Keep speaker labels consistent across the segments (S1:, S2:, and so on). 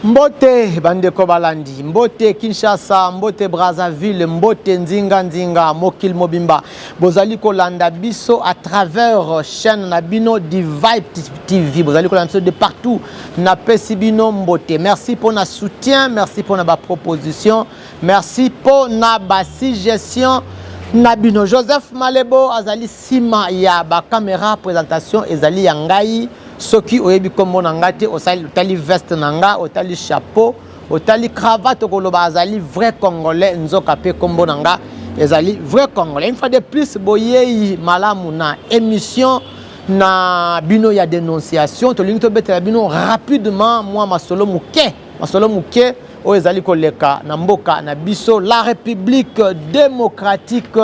S1: Mbote bandeko balandi, Mbote Kinshasa, Mbote Brazzaville, Mbote Nzinga Nzinga, Mokil Mobimba. Bozali kolanda biso à travers chaîne Nabino Divide TV. Bozali kolanda biso de partout. Na Pesibino Mbote. Merci pour notre soutien, merci pour notre proposition, merci pour notre suggestion. Nabino Joseph Malebo azali sima ya ba caméra présentation ezali yangai. Soki oyebi kombo nangate otali veste nanga, otali chapeau, otali cravate okoloba azali vrai congolais nzoka pe kombo nanga ezali vrai congolais. Une fois de plus boyei malamu na émission na bino ya dénonciation to lingi to betela bino rapidement moi masolo muke o ezali koleka na mboka na biso la République démocratique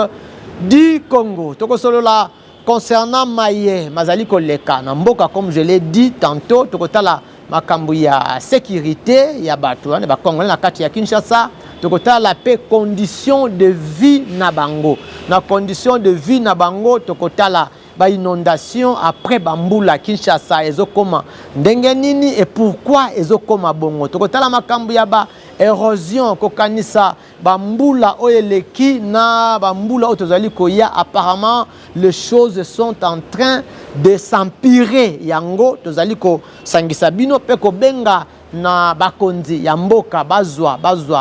S1: du Congo. Toko solo la concernant Maye, Mazali Koleka, Namboka, comme je l'ai dit tantôt, Tokotala makambu ya sécurité, ya batu, ne ba Congolais na kati ya Kinshasa, Tokotala la paix, condition de vie na bango. Na condition de vie na bango, Tokotala ba inondation après bambula Kinshasa, ezokoma ndenge nini et pourquoi ezokoma bongo. Tokotala makambu ya ba érosion kokanisa bambula oyeleki na bambula otozali koya. Apparemment les choses sont en train de s'empirer yango tozali ko sangisa bino pe ko benga na bakonzi ya mboka bazwa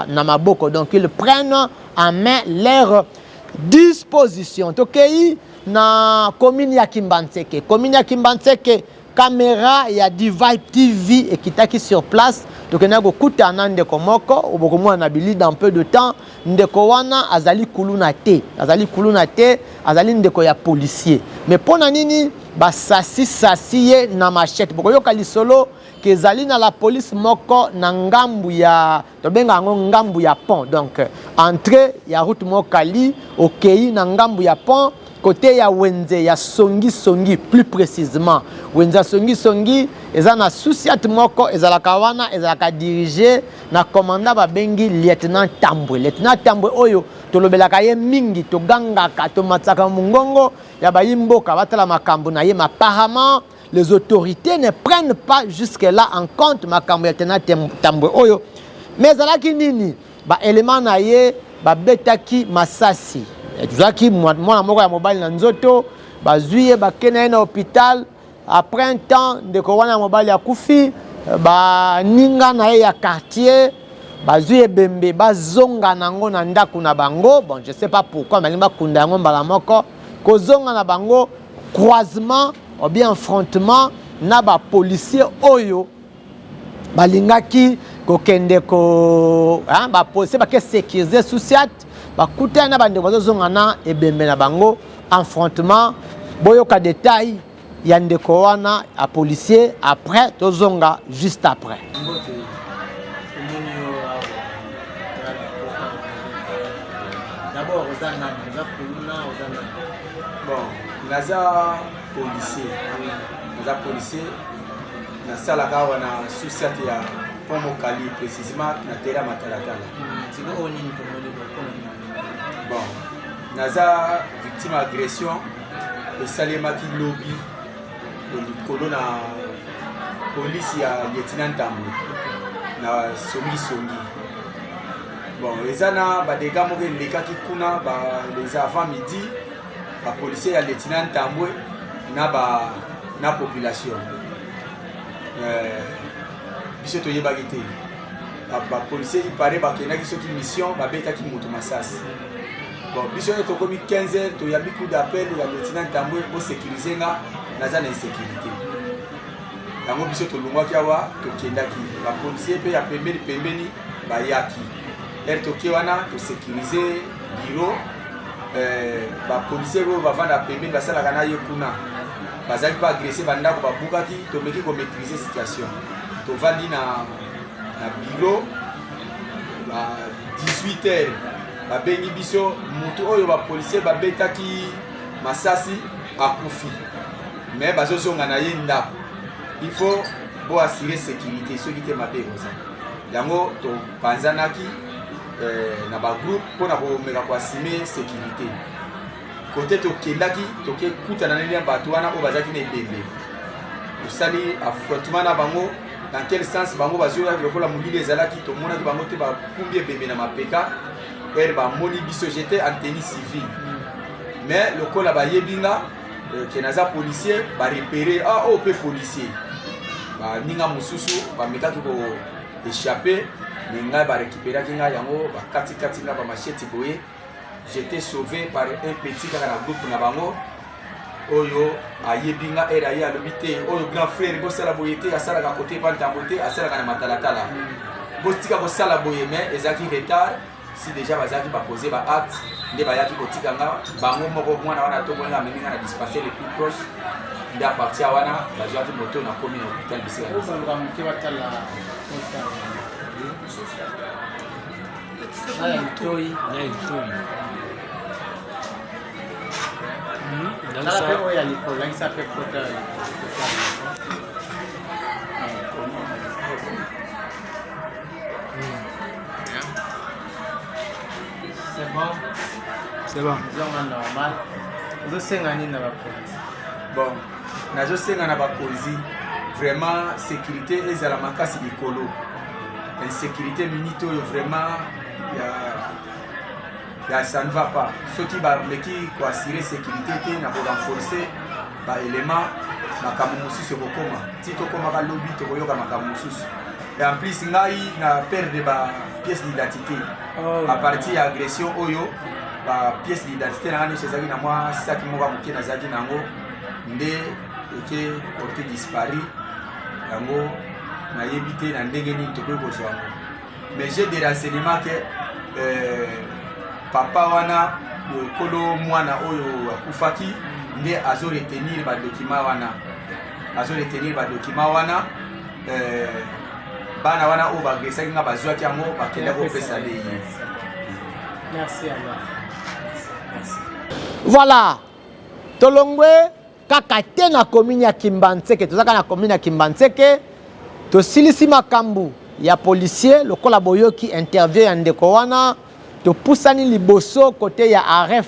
S1: na maboko, donc ils prennent en main leur disposition. Tokei na commune ya Kimbanseke caméra ya Divide TV et kitaki sur place. Donc on a gokuta ndeko moko obokomo na bili dans peu de temps ndeko wana azali kuluna te azali ndeko ya policier. Mais pona nini ba sasi na machette boko yoka lisolo ke zali na la police moko na ngambu ya to benga ngo ngambu ya pont. Donc entrée ya route mokali okei na ngambu ya pont côté ya Wenze ya songi plus précisément Wenze songi eza na souciat moko ezalaka wana ezalaka dirigé na commandant babengi lieutenant Tambwe oyo tolobelaka ye mingi to gangaka to matsaka mungongo ya bayimboka batala makambu na ye. Apparemment les autorités ne prennent pas jusque là en compte makambu lieutenant Tambwe oyo, mais ezalaki nini ba élément na ye ba betaki masasi etuzaki mwana moko ya mobile na nzoto bazuye bakena na hôpital. Après un temps ndeko wana mobile ya kufi ba ninga na ye ya quartier bazuye bembe bazonga nango na ndaku na bango. Bon, je sais pas pourquoi mais limba kunda yango mbala moko kozonga na bango croisement ou bien affrontement na ba policier oyo balingaki kokende ko ba policier ba ke sécuriser souciat bakuta na bande bazonga na ebembe na bango affrontement boyoka détail ya ndeko wana a policier après tozonga juste après.
S2: D'abord bon, naza policier na sala kawa na société ya Pomo Kali précisément na terra matalatala. Bon, naza victime d'agression et salemaki lobby de na police ya lieutenant Tambwe na songi. Bon, ezana ba dégâts mo lekaki kuna ba les avant midi ba policier ya lieutenant Tambwe na population. Biso to yebaki te ba policier il paraît ba kenaki soki mission ba betaki moto masasi. Bon, biso to komi 15h to yabi coup d'appel ya lieutenant Tambwe pour sécuriser nga naza na insécurité. Yango biso to lungwaki awa to kendaki ba policier pe ya pembeni ba yaki. To kewana to sécuriser bureau ba policier ko ba vanda pembeni ba sala kana ye kuna. Bazaki ba agresser banda ko ba bukaki to meki ko maîtriser situation. To vandi na bureau ba 18h ba bengi biso mutu oyo ba policier ba betaki masasi akufi. Mais bazozonga na ye ndako. Il faut bo assurer sécurité ceux qui te mabe koza. Yango to panzanaki na ba groupe pona ko meka ko assurer sécurité. Côté to kendaki to ke kuta na neli bato wana o bazaki na ebembe. Osali affrontement na bango dans quel sens bango bazio le kola mulile ezala ki to mona ki bango te ba kumbi bébé na mapeka ba moni biso j'étais en tenue civile mais le kola ba yebinga que naza policier ba repérer ah oh pe policier ba ninga mususu ba meka ki ko échapper ninga ba récupérer kinga yango ba kati nga ba machete boye j'étais sauvé par un petit gars dans groupe na bango oyo ayebinga era ya lobité oyo grand frère bo sala boyete asala ka côté panta boyete asala ka na matalatala bo tika bo sala boye mais ezaki retard si déjà bazaki ba poser ba acte nde ba yaki kotika nga bango moko mwana wana to bonga meninga na dispenser les plus proches nda partir wana bazaki moto na commune hôpital bisika
S1: o bango mke watala
S2: c'est bon
S1: normal
S2: bon nazo senga na bakonzi vraiment sécurité ezala makasi likolo insécurité minito vraiment ça ne va pas ceux qui ko assurer sécurité te na ko renforcer ba élément makambo mosusu kokoma ti tokoma ka lobby tokoyoka makambo mosusu et en plus ngai na perdre ba pièce d'identité à partir ya agression oyo ba pièce d'identité na ngani chez na moi saki moka moke na zaki nango nde eke porté disparu yango na yebité na ndenge ni tokoki kozwa yango mais j'ai des renseignements que papa wana kolo mwana oyo akufaki nde azo retenir ba document wana bana wana o bagresaki nga bazwaki yango bakenda kopesa lei.
S1: Merci Allah. Voilà. Tolongwe kaka te na commune ya Kimbantseke tozaka na commune ya Kimbantseke to silisi makambu ya policier lokola boyoki interview ya ndeko wana to pusani liboso côté ya arrêt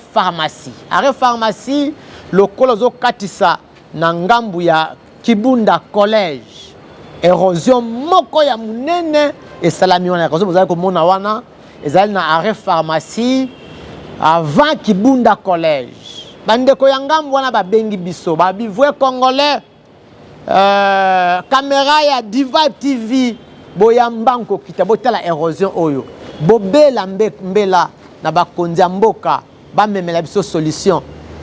S1: pharmacie lokola zo katisa na ngambu ya Kibunda collège érosion moko ya munene esalami wana kazo bozali komona wana ezali na arrêt pharmacie avant Kibunda collège bandeko ya ngambu wana babengi biso babivwe congolais caméra ya Diva TV boya mbanko kita botala érosion oyo bobela mbela na bakonzi ya mboka bamemela biso solution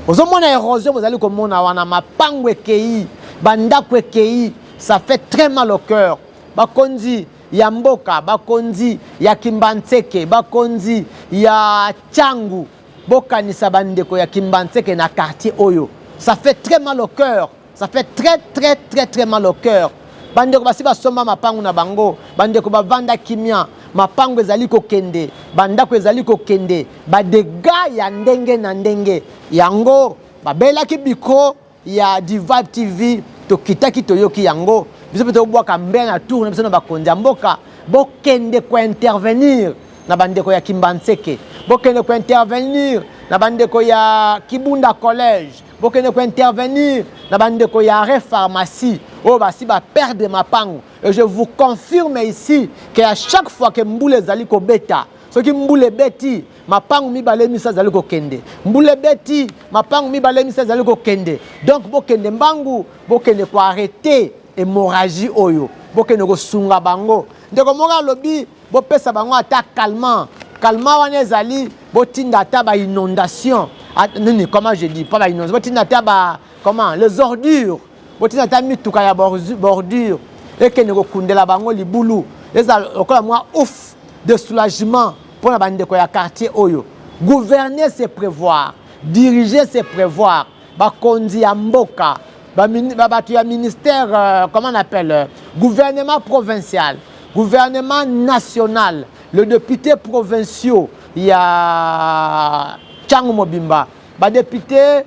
S1: ozomona érosion bozali komona wana mapango ekei bandako ekei ça fait très mal au cœur bakonzi ya mboka bakonzi ya Kimbantseke bakonzi ya Tchangu bokanisa bandeko ya Kimbantseke na quartier oyo ça fait très mal au cœur ça fait très mal au cœur bandeko basi basomba mapango na bango bandeko bavanda kimia mapango ezali kokende bandako ezali kokende badega ya ndenge na ndenge yango babelaki biko ya Diva TV tokitaki toyoki yango biso peto bwaka mbena na tour na biso na bakonzi ya mboka bokende ko intervenir na bandeko ya Kimbantseke bokende ko intervenir na bandeko ya Kibunda collège bokende ko intervenir na bandeko ya arrêt pharmacie oh basi ba perdre mapango et je vous confirme ici que à chaque fois que mbule zali ko beta ce qui mbule beti mapango mibale misa zali ko kende mbule beti mapango mibale misa zali ko kende donc bokende mbangu bokende ko arrêter hémorragie oyo bokende ko sunga bango ndeko moka lobi bopesa bango ata calmant wana ezali botinda ata ba inondation nini comment je dis pas ba inondation botinda ata ba comment les ordures botinda ata mituka ya bordure ekende ko kundela bango libulu ezala okola mwa ouf de soulagement pour la bandeko ya quartier oyo gouverner c'est prévoir diriger c'est prévoir bakonzi ya mboka batu ya ministère comment on appelle gouvernement provincial gouvernement national le député provinciaux il y a Tchangu Mobimba député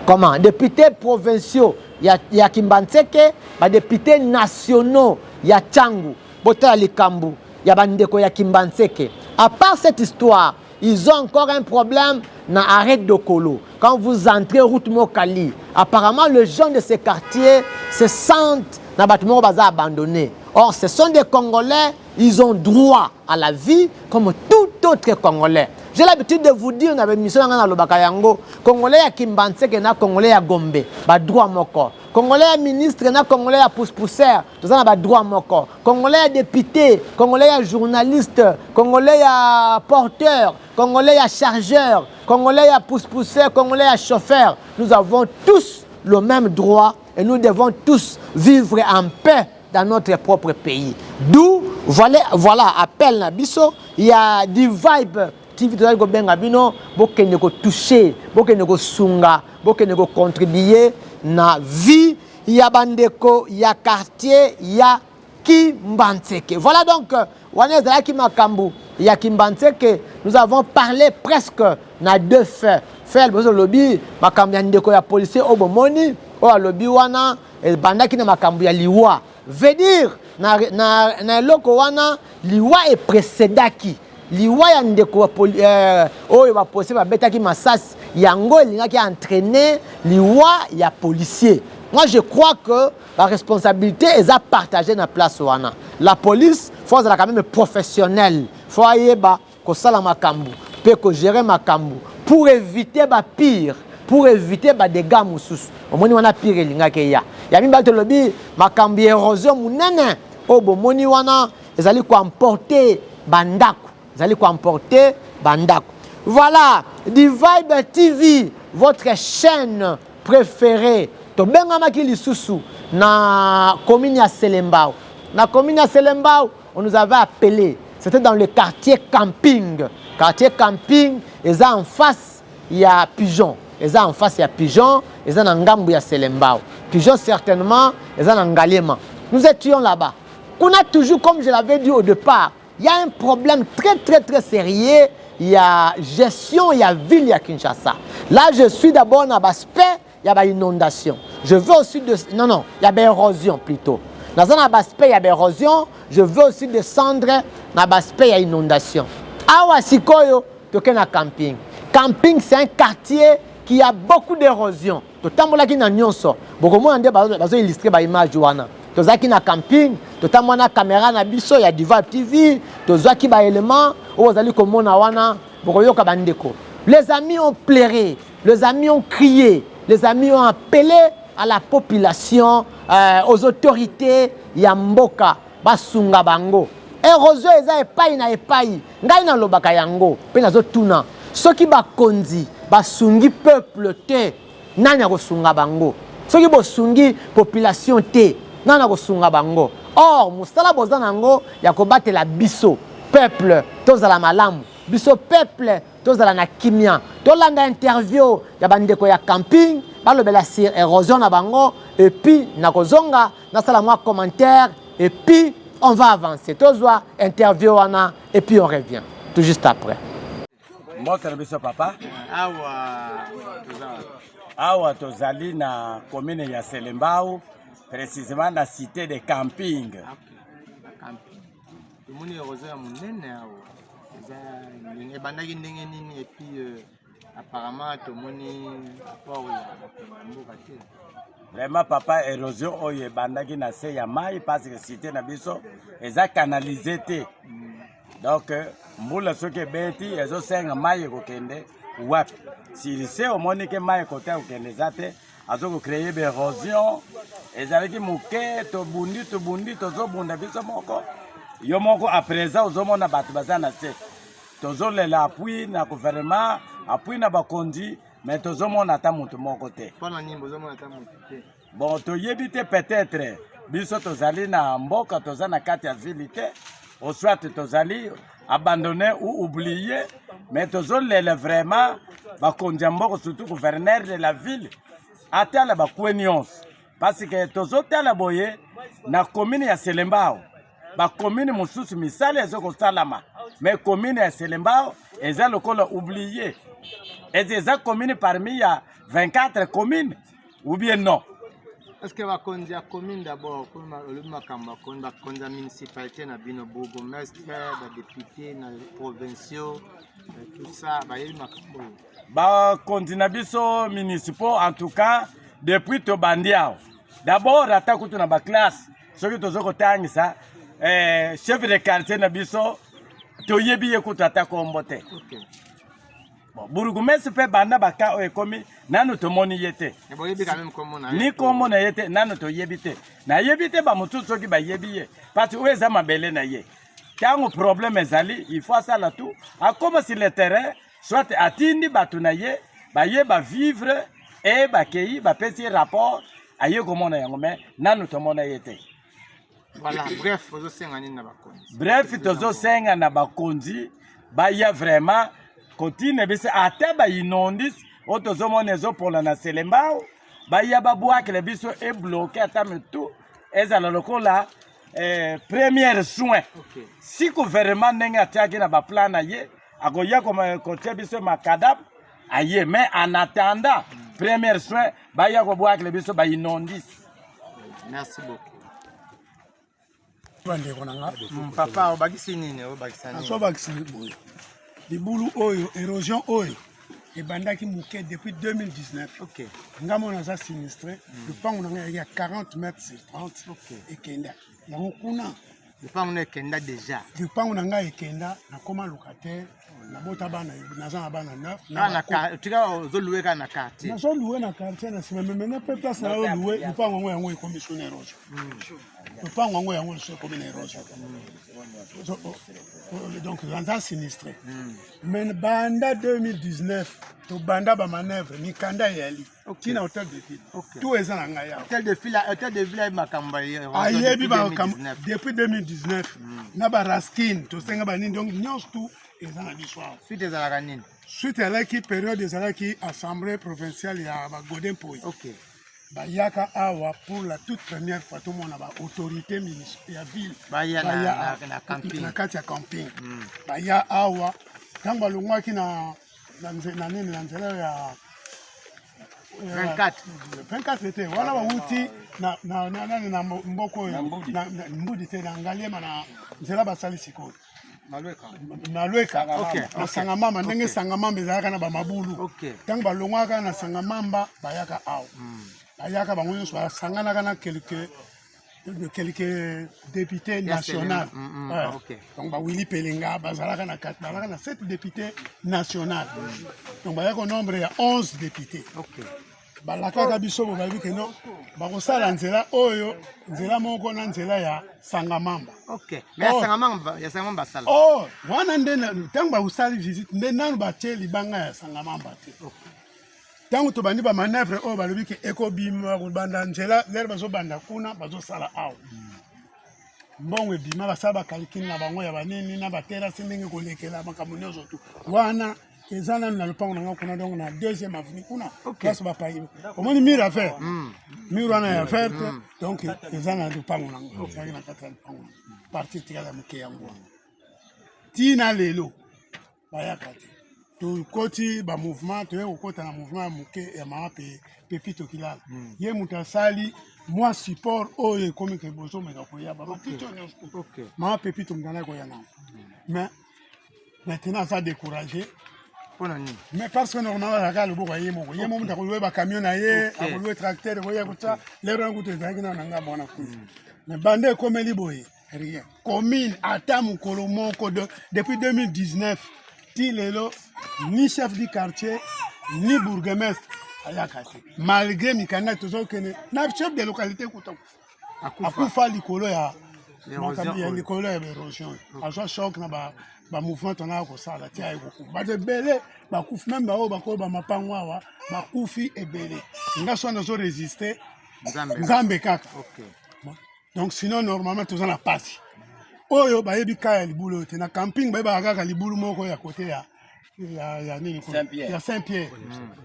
S1: comment député provinciaux il y a Kimbantseke député nationaux il y a Tchangu Bota Likambu il y a bandeko ya Kimbantseke. À part cette histoire ils ont encore un problème dans arrêt de Kolo. Quand vous entrez route Mokali, apparemment les gens de ces quartiers se sentent na bâtiment baza abandonné. Or, ce sont des Congolais, ils ont droit à la vie comme tout autre Congolais. J'ai l'habitude de vous dire, on avait mission dans le Bakayango, Congolais à Kimbanseke na Congolais à Gombe, ba droit moko. Congolais à ministre na Congolais à pousse-pousseur, tout ça na ba droit moko. Congolais à député, Congolais à journaliste, Congolais à porteur, Congolais à chargeur, Congolais à pousse-pousseur, Congolais à chauffeur. Nous avons tous le même droit et nous devons tous vivre en paix dans notre propre pays. D'où, voilà, appel Nabiso, il y a du vibe. TV tozali kobenga bino bokende ko toucher bokende ko sunga bokende ko contribuer na vie ya bandeko ya quartier ya Kimbanseke. Voilà donc wana ezalaki makambo ya Kimbanseke, nous avons parlé presque na deux faits. Fait le lobby makambo ya ndeko ya policier obomoni o lobby wana bandaki na makambo ya liwa veut dire na eloko wana liwa e précédaki liwa ya ndeko oyo ba policier ba betaki masasi yango elingaki entraîner liwa ya policier. Moi je crois que la responsabilité est à partager na place wana. La police faut être quand même professionnel. Faut ayeba ko sala makambu, pe ko gérer makambu pour éviter ba pire, pour éviter ba dégâts mususu. Omoni wana pire elingaki ya. Ya mimba to lobi makambu érosion munene obomoni wana ezali ko emporter bandako. Vous allez comporter Bandako. Voilà, Vibe TV, votre chaîne préférée. Tobengama ki lisusu na commune ya Selembao. Na commune ya Selembao, on nous avait appelé. C'était dans le quartier camping. Quartier camping, ils en face, il y a Pigeon. Ils en face, il y a Pigeon. Ils en Ngambu ya Selembao. Pigeon, certainement, ils en Ngalema. Nous étions là-bas. On a toujours, comme je l'avais dit au départ, il y a un problème très sérieux. Il y a gestion, il y a ville, il y a Kinshasa. Là, je suis d'abord dans l'aspect, il y a inondation. Je veux aussi de... Non, il y a érosion plutôt. Dans un aspect, il y a érosion. Je veux aussi descendre dans l'aspect, il y a inondation. Awa Sikoyo, tu es dans camping. Camping, c'est un quartier qui a beaucoup d'érosion. Tu es dans Nyonso. Beaucoup de gens ont illustré l'image de Wana. Tozaki na camping, totamwa na caméra na biso ya Vibe TV, tozaki ba élément, ozali komona wana, bokoyoka bandeko. Les amis ont pleuré, les amis ont crié, les amis ont appelé à la population, aux autorités ya mboka, basunga bango. Érosion eza epai na epai, ngai na lobaka yango, pe nazo tuna. Soki bakonzi, basungi peuple te, nani akosunga bango. Soki bosungi population te, nana kosunga bango. Or musala bozanango ya kobatela biso peuple tozala malamu biso peuple tozala na kimia tolanda interview ya bandeko ya camping balobela sur érosion na bango et puis na kozonga na sala moi commentaire et puis on va avancer tozwa interview wana et puis on revient tout juste après.
S3: Mboka biso papa awa tozali na commune ya Selembao, précisément la cité de camping. Vraiment papa érosion oye bandaki na se ya mai parce que cité na biso eza canalisé te. Donc mbula soki beti ezo senga mai ko kende wapi. Si c'est au monde que mai côté ko kende zate azo créer des érosion. Ezalaki muke to bundi tozo bunda biso moko yo moko à présent ozomona bato baza na se tozolela appui na gouvernement appui na bakondi mais tozomona ata mutu moko te bon toyebi te peut-être biso tozali na mboka toza na kati ya ville te au soit tozali abandonné ou oublié mais tozolela vraiment bakondi ya mboka surtout gouverneur de la ville atala bakwenyonso. Parce que tozotala boye na commune ya Selembao ba commune mususu misale ezoko salama mais commune ya Selembao eza lokola oublié eza commune parmi ya 24 communes ou bien non.
S1: Est-ce que va konzi ya commune d'abord pour le makamba konda konza municipalité na bino bourgmestre ba député na provinciaux tout ça ba yeli makambo
S3: ba konzi na biso municipaux en tout cas depuis to bandiao d'abord ata kutu na classe soki tozokotangisa chef de quartier na biso toyebi ye kutu ata kombo te. Bon, burugumesi pe banda baka oyo ekomi nanu tomoni ye te. Ni kombo na ye te nanu toyebi te. Na yebi te bamosusu soki bayebi ye parce oyo eza mabele na ye. Ntango problème ezali il faut asala tout akoma sur le terrain soit atindi bato na ye baye bavivre e bakei bapesi rapport aye komona yango me nanu tomona ye te.
S1: Voilà, bref, tozosenga nini na bakonzi.
S3: Bref, tozosenga na bakonzi baya vraiment continue bise ata ba inondis o tozomona ezopola na selembao baya babwakele biso e bloqué ata metu ezala lokola première soin. Si gouvernement ndenge atiaki na baplan na ye akoya kotia biso makadam aye mais en attendant première soin baya kobwakele biso ba inondis.
S1: Merci beaucoup.
S4: Papa,
S1: obakisi nini obakisa nini?
S4: Asobakisi boye. Libulu oyo érosion oyo ebandaki muke depuis 2019.
S1: OK.
S4: Ngamo na za sinistré, le pango na ngai ya 40 mètres sur 30.
S1: OK.
S4: Ekenda. Yango kuna
S1: le pango na ekenda déjà.
S4: Le pango na ngai ekenda na koma locataire na bota bana na za bana 9.
S1: Na tika ozolouer ka na quartier.
S4: Na zo louer na quartier na sima mais pe place na louer le pango ngo yango ekomi sur érosion. Le pango ngo yango sur ekomi érosion. Donc l'entente sinistré. Mais banda 2019 to banda ba manœuvre mikanda yali. Tina hôtel de ville. Tout est en ngaya.
S1: Hôtel de ville makamba
S4: ayebi ba depuis 2019 na ba raskin to senga ba nini donc nyos tout est en l'histoire.
S1: Suite des alakanine.
S4: Suite à la qui période des alaki assemblée provinciale ya ba Godin Poi.
S1: OK.
S4: Bayaka awa pour la toute première fois tout mon aba autorité municipale ville
S1: baya na camping
S4: na kati ya camping baya awa tamba lungwaki na nini na nzela ya 24 était wana bauti na mboko na mbudi te na ngaliema na nzela basali sikoyo malweka na sangamamba ndenge sangamamba ezalaka na bamabulu ntango balongwaka na sangamamba bayaka awa bayaka bango nyonso basanganaka na quelques députés nationaux. Donc Willy Pelinga bazalaka na 4 bazalaka na 7 députés nationaux. Donc bayaka au nombre ya 11 députés. Balaka biso bobabi ke no bakosala nzela oyo nzela moko na nzela ya sangamamba.
S1: OK. Mais ya sangamamba sala.
S4: Oh, wana ndena ntango bakosali visite ndena batie libanga ya sangamamba te. Tango to bandi ba manœuvre o balobi ke ekobima banda nzela lere bazobanda kuna bazosala awa mbongo ebima basala bakalikini na bango ya banini na batela sindenge kolekela makambo nyonso tu wana eza nanu na lopango na nga kuna donc na deuxième avenue kuna place bapayi omoni mur à faire mur wana ya faire donc eza na lopango na nga ezalaki na kati ya lopango parti etikala moke yango tina lelo bayaka te tukoti ba mouvement to kokota na mouvement muke ya ma pepito kilala ye mutasali moi support oyo comme que bozo me ko ya ba pepito ma pepito mdana ko yana mais maintenant ça découragé mais parce que normalement la gare boko ye mo mta ko ba camion na ye ko louer tracteur ko ye ko ta le rango te zaki na nga bona ku mais bande comme liboye rien commune ata mukolo moko depuis 2019 lelo ni chef du quartier ni bourgmestre ayakati malgré mikanda tozokene na chef de localité akufa likolo ya likolo ya érosion azo choc na ba mouvement tona ko sala tia eko ba de belé ba kufi même ba o ba ko ba mapango awa ba kufi ebele ngaso na zo résister nzambe kaka. Donc sinon normalement tozana passe oyo bayebi kaya libulu te na camping bayeba kaka libulu moko ya côté ya nini ya Saint-Pierre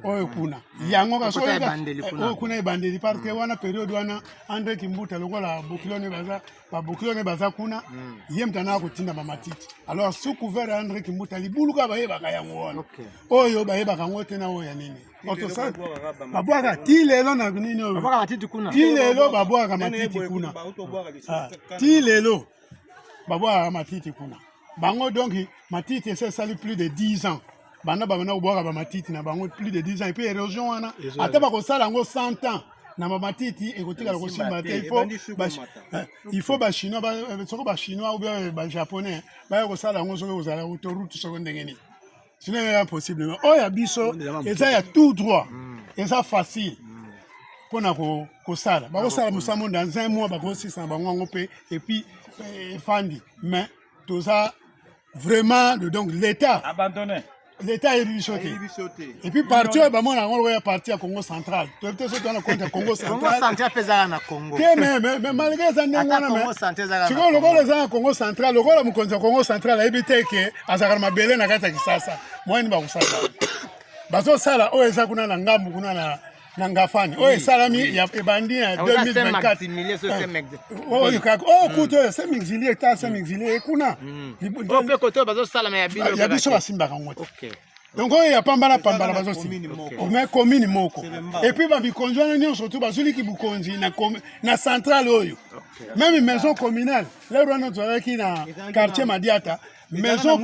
S4: oyo kuna yango ka so oyo kuna ebandeli parce que wana période wana André Kimbuta lokola bokilone baza kuna ye mtana kotinda mamatiti alors sous couvert André Kimbuta libulu ka bayeba ka yango wana oyo bayeba kango te na oyo ya nini otosa babwaka ti lelo na nini oyo babwaka matiti kuna ti lelo babwaka matiti kuna ti lelo babwaka matiti kuna bango donc matiti c'est sali plus de 10 ans bana babana boaka ba matiti na bango plus de 10 ans et puis érosion wana ata ba ko sala ngo 100 ans na mamatiti ekotika ko simba te il faut ba chinois ba chinois ou bien ba japonais ba ko sala ngo soko ozala autoroute soko ndengeni sinon c'est impossible oh ya biso et ça ya tout droit et ça facile pona ko sala ba ko sala musamo dans un mois ba ko 600 ba ngo pe et puis fandi mais tout ça vraiment donc l'état
S3: abandonné.
S4: L'État est bichoté. Et puis parti, on a parti à Congo central. Tu as peut-être dans le compte Congo central.
S1: Congo central pesa na Congo.
S4: Mais malgré ça,
S1: Congo central za.
S4: Tu vois le rôle des Congo central, le rôle de Congo central a évité que azakar mabele na kata kisasa. Moi ni ba kusasa. Bazo sala o eza kuna na ngambu kuna na ngafani. O salami ya ebandi ya 2024. Oh kuto c'est mixilier ta c'est mixilier kuna.
S1: O pe koto bazo salama ya bino.
S4: Ya biso basimba kangote. OK. Donc il y a pambala bazo si. Mais commune moko. Et puis ba bikonjwana nyo surtout bazuli ki bukonzi na centrale oyo. Même maison communale. Là on a qui na quartier Madiata. Maison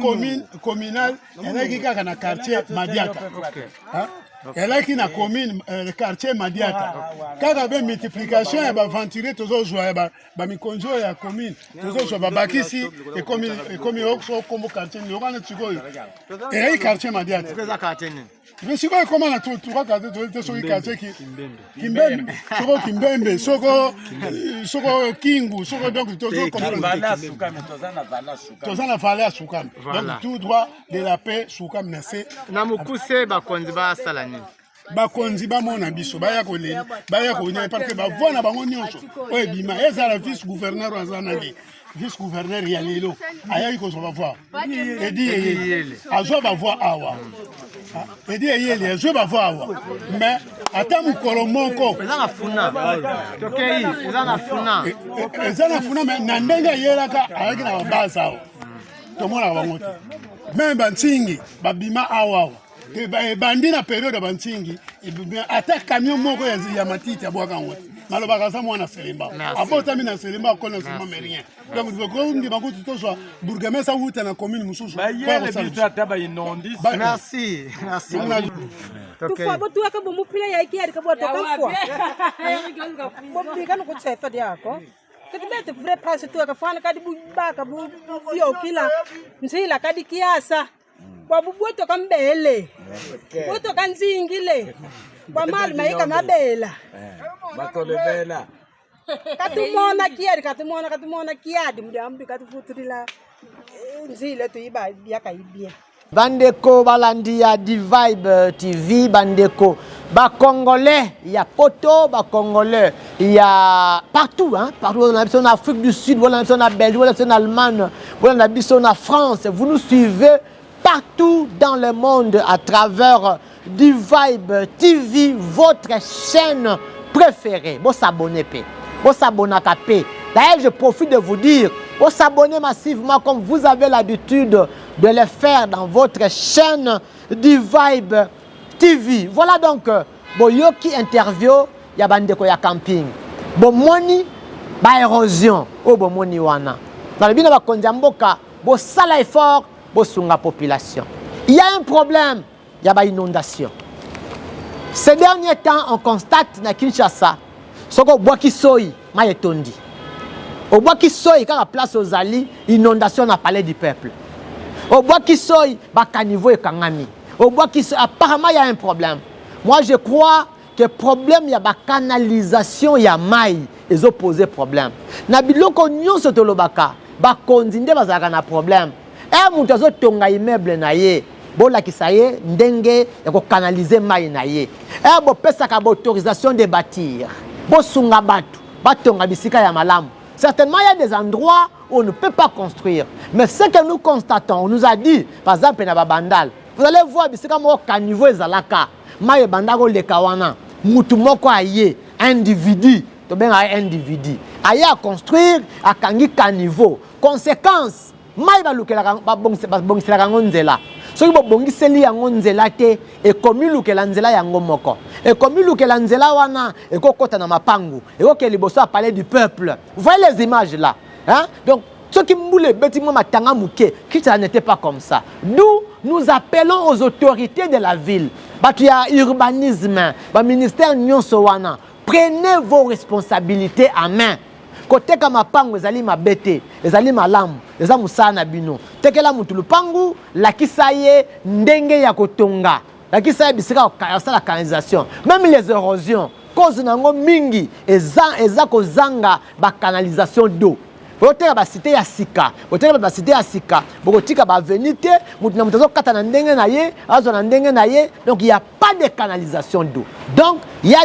S4: communale, elle est qui na quartier Madiata. Hein? Elle est qui na commune le quartier Madiata. Quand il y a une multiplication, il y a ventilé tous les jours, il mi conjo ya commune, tous les jours bakisi et comme comme quartier, il y a un et le quartier Madiata. Je suis pas comment la trois quartiers de ce quartier qui Kimbembe, Soko Kingu, Soko donc toujours comme Tozana Vala Soukam. Donc tout droit de la paix Soukam nase.
S1: Namukuse bakonzi ba salani.
S4: Bakonzi ba mona biso baya ko parce que ba vona bango nyonso. Oye bima eza la vice gouverneur azanali. Vice-gouverneur ya lelo ayayi ko so va voir. Et dit azo va voir awa. Et dit yeli azo va voir awa. Mais atamu kolomoko
S1: ezana funa. Tokei ezana funa.
S4: Ezana funa mais na ndenga yelaka ayaki na base awa. Tomona bango te. Même bantingi babima awa. Bandi na période bantingi ata camion moko ya matiti abwaka ngo. Malobaka sa mwana Selemba. Abota mina Selemba kona sima rien. Donc je veux ngi bakuti to so bourgmestre wuta na commune mususu.
S1: Merci.
S5: Tu fa botu aka bomu pila ya iki ka bota ka fwa. Bomu bigano ko chefa diako. Kadibete vrai passe tu aka fana kadi baka bu fio kila nzila kadi kiasa. Babu boto kambele. Boto kanzingile. Kwa mali maika mabela.
S3: Bakolebela.
S5: Katumona kiadi mudambi katufuturila nzile tu iba yakaibia.
S1: Bandeko balandia D-Vibe TV, bandeko ba congolais, il y a poto, ba congolais, il y a partout hein, partout en Afrique du Sud, voilà en Belgique, voilà en Allemagne, voilà en France, vous nous suivez partout dans le monde à travers D-Vibe TV, votre chaîne préférée. Vous s'abonnez, vous s'abonnez à Capé. D'ailleurs, je profite de vous dire, vous s'abonnez massivement comme vous avez l'habitude de le faire dans votre chaîne D-Vibe TV. Voilà donc, bon yoki interview, ya bandeko ya camping. Bon moni, ba érosion, oh bon moni wana. Dans le bino ba konjamboka, bo sala effort, bo sunga population. Il y a un problème, il y a une inondation. Ces derniers temps, on constate na Kinshasa, soko boaki soyi, mayetondi. Au boaki soyi, quand la place aux Ali, inondation na palais du peuple. Au boaki soyi, bakanivo et kangami. Au boaki soyi, apparemment il y a un problème. Moi je crois que le problème, il y a la canalisation, il y a maille, ils ont posé problème. Na biloko nyonso tolobaka, bakondinde bazaka na problème. Et mutu azo tonga immeuble na ye. Bola kisaye ndenge ya ko canaliser mai na ye. Et bo pesaka ba autorisation de bâtir. Bo sunga batu, batonga bisika ya malamu. Certainement, il y a des endroits où on ne peut pas construire. Mais ce que nous constatons, on nous a dit, par exemple, na Bandal, vous allez voir bisika mo caniveau ezalaka. Mai bandako le kawana. Mutu moko aye, individu, to ben individu. Aye à construire à kangi caniveau. Conséquence, mai balukela ba bongisela kango nzela. Soki bo bongiseli yango nzela te e komi lukela nzela yango moko. Et comme il y a nzela wana et kokota na mapangu et ko liboso a parler du peuple. Vous voyez les images là, hein? Donc ceux qui moulent bêtiment matanga muke, qui ça n'était pas comme ça. D'où nous appelons aux autorités de la ville. Bah tu as urbanisme, bah ministère nyonso wana prenez vos responsabilités en main. Côté kama pango ezali mabete, ezali malamu, eza musala na bino. Tekela mutu lupangu, lakisa ye ndenge ya kotonga. Lakisa ye bisika la canalisation. Même les érosions, cause nango mingi, eza kozanga ba canalisation d'eau. Boteka ba cité ya sika, boteka ba cité ya sika, bokotika ba venite, mutu na mutazo kata na ndenge na ye, azo na ndenge na ye, donc il y a pas de canalisation d'eau. Donc il y a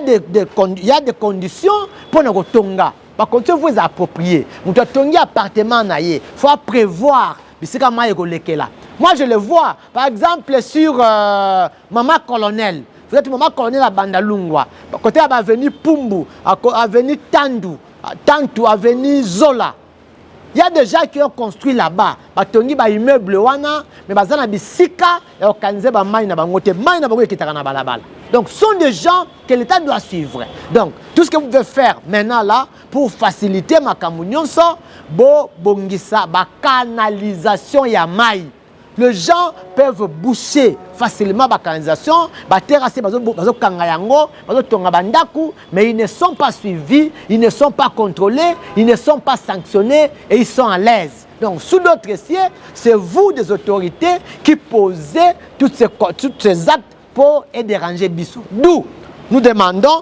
S1: des conditions pour na kotonga. Par contre, vous approprier. Vous avez un appartement, il faut prévoir. Moi, je le vois. Par exemple, sur Maman Colonel. Vous êtes Maman Colonel à Bandalungwa. Côté à l'avenue Pumbu, à l'avenue Tantu, à l'avenue Zola. Il y a des gens qui ont construit là-bas. Ils ont un immeuble, mais ils ont un bisika et ils ont un donc, ce sont des gens que l'État doit suivre. Donc, tout ce que vous devez faire maintenant là, pour faciliter ma communion, c'est la canalisation ya maï. Les gens peuvent boucher facilement la canalisation, terrasser, mais ils ne sont pas suivis, ils ne sont pas contrôlés, ils ne sont pas sanctionnés et ils sont à l'aise. Donc, sous d'autres cieux, c'est vous, des autorités, qui posez tous ces actes pour déranger Bissou. D'où nous demandons,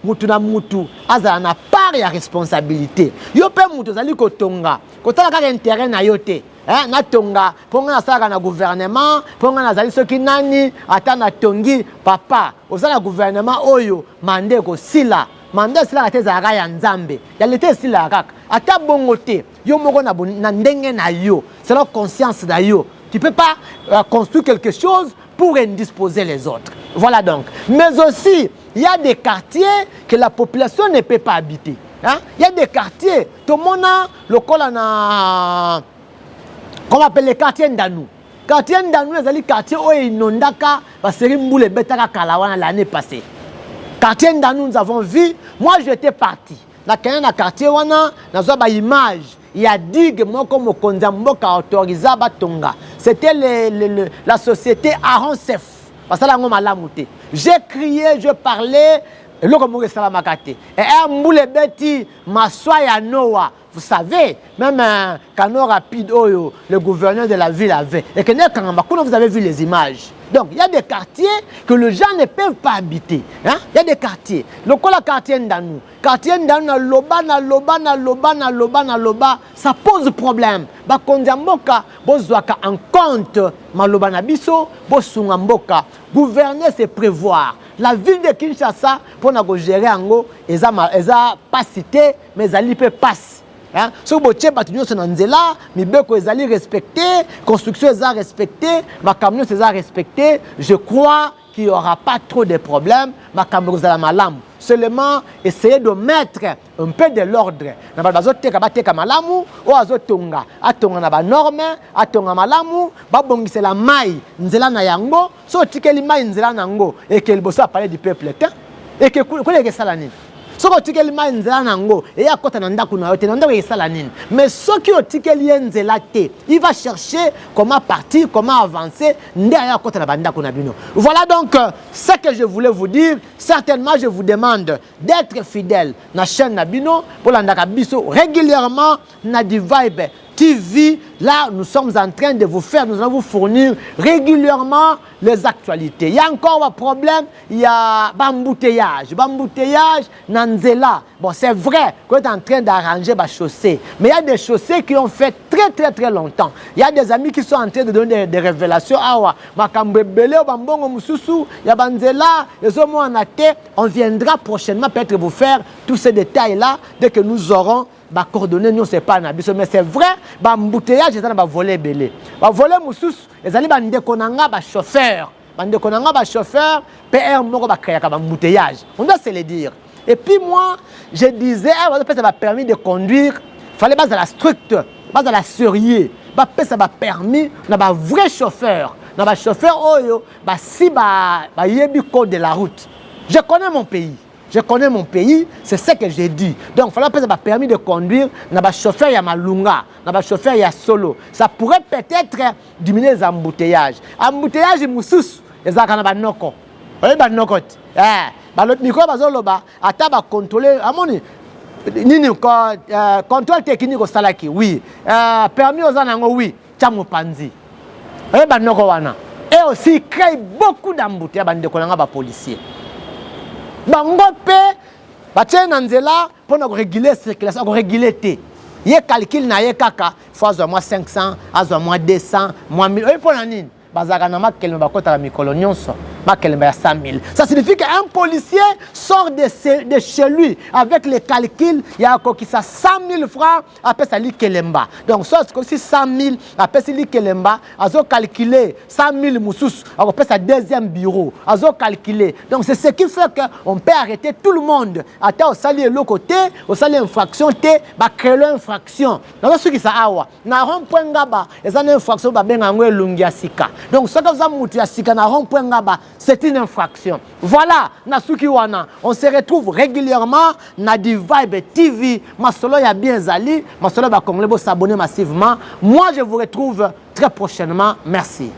S1: mutu na mutu azala na part ya responsabilité. Yo pe mutu zali kotonga, kotala kaka intérêt na yote. Na tonga, ponga na sala na gouvernement, ponga na zali soki nani, ata na tongi papa. Ozala gouvernement oyo mande ko sila. Mande sila ate zaka ya nzambe. Ya lete sila kaka. Ata bongote, yo moko na ndenge na yo. C'est la conscience na yo. Tu peux pas construire quelque chose pour indisposer les autres. Voilà donc. Mais aussi, il y a des quartiers que la population ne peut pas habiter. Il y a des quartiers, tout le monde a le col en qu'on appelle les quartiers Ndanou. Quartier Ndanou, c'est les quartiers où ils n'ont pas parce que les bêta kalawana l'année passée. Quartier Ndanou, nous avons vu. Moi, j'étais parti. Dans le quartier, on a une image. Il y a digue, moi, comme au Konzambo, qui a autorisé à Batonga. C'était la société Aronsef. Parce que là, on a j'ai crié, je parlais. Et là, comme on est et un moule bêti, ma soya Noah. Vous savez, même un canot rapide, le gouverneur de la ville avait. Et que vous avez vu les images. Donc, il y a des quartiers que les gens ne peuvent pas habiter. Il y a des quartiers. Le quartier Ndanou. Quartier Ndanou, loba, ça pose problème. Bakondiamboka, bozwaka en compte maloba na biso, bosungamboka. Gouverner, c'est prévoir. La ville de Kinshasa, pour nous gérer ango, ils n'ont pas cité, mais ils peuvent passer. Si vous avez des gens qui respecté, construction est respectée, ma camion est respecté, je crois qu'il n'y aura pas trop de problèmes. Ma camion est malam. Seulement, essayer de mettre un peu de l'ordre. Dans la zone de malamu, ou à zotonga, atonga na ba norme, atonga malamu, babongise la maille, nzela na yango, so tikeli maille nzela nango, et que le bosso a parlé du peuple, et que les salanines. Ce qui est nango et à côté mais ce qui est il va chercher comment partir, comment avancer. Voilà donc ce que je voulais vous dire. Certainement, je vous demande d'être fidèle à la chaîne Nabino pour l'andaka biso régulièrement na di Vibe TV. Là, nous sommes en train de vous faire, nous allons vous fournir régulièrement les actualités. Il y a encore un problème, il y a bambouteillage, Nanzela. Bon, c'est vrai qu'on est en train d'arranger la chaussée, mais il y a des chaussées qui ont fait très longtemps. Il y a des amis qui sont en train de donner des révélations. On viendra prochainement peut-être vous faire tous ces détails-là dès que nous aurons coordonnées. Nous, c'est pas Nabiso, mais c'est vrai, bambouteillage. Ils ont volé belé. Volé moussous, ils ont des chauffeurs. Chauffeur, PR moko ba créer un embouteillage. On doit se le dire. Et puis moi, je disais, ça m'a permis de conduire. Il fallait pas de la structure, pas de la sérieux. Ça m'a permis, on a un vrai chauffeur. On a un chauffeur, si yebi code de la route. Je connais mon pays. C'est ce que j'ai dit. Donc, ça m'a permis de conduire. On a un chauffeur, il y a Malunga. On a un chauffeur, il y a Solo. Ça pourrait peut-être diminuer les embouteillages. Embouteillage, moussous, les akanaba noko. micro bazoloba ata ba contrôler amoni nini contrôle technique au salaki oui permis aux anango oui tamo panzi et banoko wana et aussi crée beaucoup d'embouteillages bande kolanga ba policiers bango pe ba tena nzela pour réguler circulation réguler té ye calcul na ye kaka faut azwa moi 500 azwa moi 200 moi 1000 et pour la nini bazaka na makelme bakota la mikolo nyonso makelme ya 100 000 ça signifie qu'un policier sort de chez lui avec les calculs ya kokisa 100 000 francs après ça li kelemba donc soit si 100 000 après ça li kelemba azo calculer 100 000 musus après ça deuxième bureau azo calculer donc c'est ce qui fait que on peut arrêter tout le monde ata au sali le côté au sali infraction té ba créer l'infraction donc ce qui ça awa na rond point ngaba eza na infraction ba benga ngwe lungia sika donc ce que vous avez mutu ya sika na rond point ngaba c'est une infraction. Voilà, Nasuki Wana. On se retrouve régulièrement na di Vibe TV. Ma solo ya bien zali. Ma solo ba Congolais s'abonner massivement. Moi, je vous retrouve très prochainement. Merci.